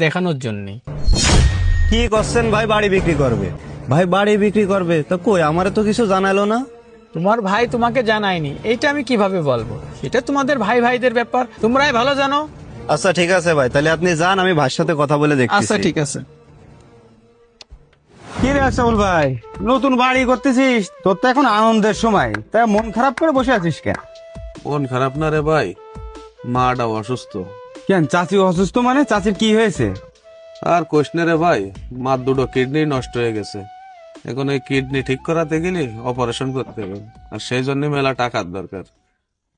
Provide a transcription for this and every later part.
দেখানোর জন্য। কি করছেন ভাই? বাড়ি বিক্রি করবে? ভাই বাড়ি বিক্রি করবে তো কই, আমারে তো কিছু জানালো না। তোমার ভাই তোমাকে জানায়নি, এইটা আমি কিভাবে বলবো? সেটা তোমাদের ভাই ভাইদের ব্যাপার, তোমরাই ভালো জানো। আচ্ছা ঠিক আছে ভাই, তাহলে আপনি যান, আমি ভাইয়ের সাথে কথা বলে দেখছি। আচ্ছা ঠিক আছে। কি রে আশরাফুল ভাই, নতুন বাড়ি করতেছিস, তোর তো এখন আনন্দের সময়, তাই মন খারাপ করে বসে আছিস কেন? মন খারাপ না রে ভাই, মাটা অসুস্থ। কেন, চাচি অসুস্থ? মানে চাচির কি হয়েছে? আর কোশনে রে ভাই, মার দুটো কিডনি নষ্ট হয়ে গেছে। এখন এই কিডনি ঠিক করাতে গেলে অপারেশন করতে হবে, আর সেই জন্য মেলা টাকার দরকার।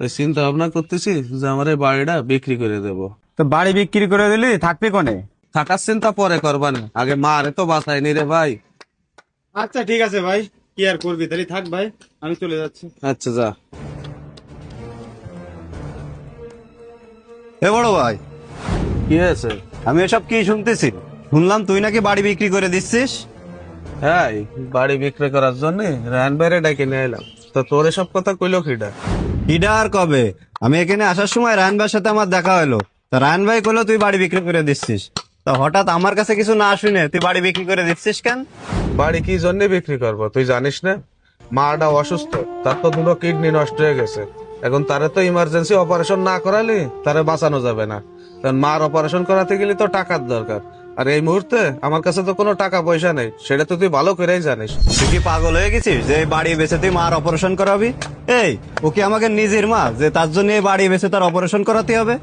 তাই চিন্তা ভাবনা করতেছি যে আমার এই বাড়িটা বিক্রি করে দেব। তো বাড়ি বিক্রি করে দিলি থাকবি কোনে? থাকার চিন্তা পরে করবানে, আগে মারে তো বাঁচাইনি রে ভাই। আচ্ছা ঠিক আছে ভাই, কি আর করবি, তাহলে থাক ভাই, আমি চলে যাচ্ছি। আচ্ছা যা। এ বড় ভাই, কি হয়েছে? আমি এসব কি শুনতেছি? শুনলাম তুই নাকি বাড়ি বিক্রি করে দিচ্ছিস। হ্যাঁ, বাড়ি বিক্রি করার জন্য রান বাইরে ডেকে নিয়ে এলাম। তো তোর এসব কথা কইলো কিডা? কিডা আর কবে? আমি এখানে আসার সময় রায়ন ভাইয়ের সাথে আমার দেখা হলো। তা রায়ন ভাই কইলো তুই বাড়ি বিক্রি করে দিচ্ছিস। তা হঠাৎ আমার কাছে কিছু না শুনে তুই বাড়ি বিক্রি করে দিচ্ছিস কেন? বাড়ি কি জন্য বিক্রি করবো তুই জানিস না? মাটা অসুস্থ, তার তো দুটো কিডনি নষ্ট হয়ে গেছে। এখন তারে তো ইমার্জেন্সি অপারেশন না করালে তারে বাঁচানো যাবে না। কারণ মার অপারেশন করাতে গেলে তো টাকার দরকার, আর এই মুহূর্তে আমার কাছে তো কোনো টাকা পয়সা নেই, সেটা তো তুই ভালো করেই জানিস। তুই কি পাগল হয়ে গেছিস যে এই বাড়ি বেচে তুই মার অপারেশন করাবি? এই, ও কি আমাকে নিজের মা যে তার জন্য এই বাড়ি বেচে তার অপারেশন করাতে হবে?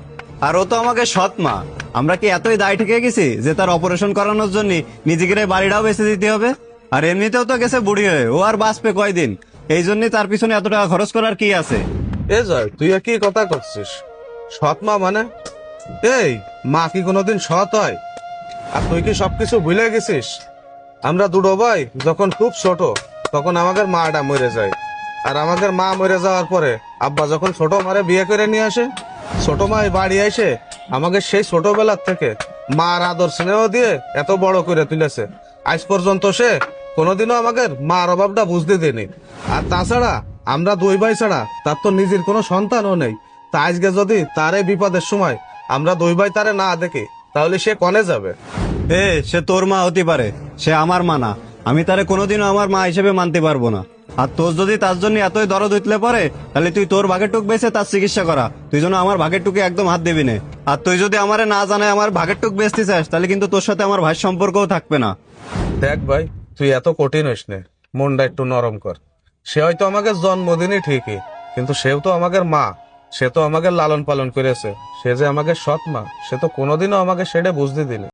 আর ও তো আমাকে সৎ মা। আমরা কি এতই দায় ঠেকে গেছি যে তার অপারেশন করানোর জন্য নিজেকে এই বাড়িটাও বেচে দিতে হবে? আর এমনিতেও তো গেছে বুড়ি হয়ে, ও আর বাঁচবে কয়দিন? এই জন্যই তার পিছনে এত টাকা খরচ করার কি আছে? এ জয়, তুই আর কি কথা করছিস? সৎ মা মানে? এই, মা কি কোনোদিন সৎ হয়? আর তুই কি সবকিছু ভুলে গেছিস? আমরা দুটো ভাই যখন খুব ছোট, তখন আমাদের মাটা মরে যায়। আর আমাদের মা মরে যাওয়ার পরে আব্বা যখন ছোট মারে বিয়ে করে নিয়ে আসে, ছোট মা এই বাড়ি এসে আমাকে সেই ছোটবেলার থেকে মার আদর স্নেহ দিয়ে এত বড় করে তুলেছে। আজ পর্যন্ত সে কোনোদিনও আমাকে মার অভাবটা বুঝতে দেয়নি। আর তাছাড়া আমরা দুই ভাই ছাড়া তার তো নিজের কোনো সন্তানও নেই। তা আজকে যদি তার এই বিপদের সময় আমরা দুই ভাই তারে না দেখি, তাহলে সে কনে যাবে? সে তোর মা হতে পারে, সে আমার মা না। আমি তারে কোনোদিনও আমার মা হিসেবে মানতে পারবো না। আর তোর যদি তার জন্য এতই দরদ উঠলে পরে, তাহলে তুই তোর ভাগের টুক বেচে তার চিকিৎসা করা। তুই যেন আমার ভাগের টুকে একদম হাত দিবি না। আর তুই যদি আমারে না জানে আমার ভাগের টুক বেচতে চাস, তাহলে কিন্তু তোর সাথে আমার ভাইয়ের সম্পর্কও থাকবে না। দেখ ভাই, তুই এত কঠিন হইস নে, মনটা একটু নরম কর। সে হয়তো আমাকে জন্মদিনই ঠিকই, কিন্তু সেও তো আমাকে মা। সে তো আমাকে লালন পালন করেছে। সে যে আমাকে সৎ মা, সে তো কোনোদিনও আমাকে সেটা বুঝতে দিলে।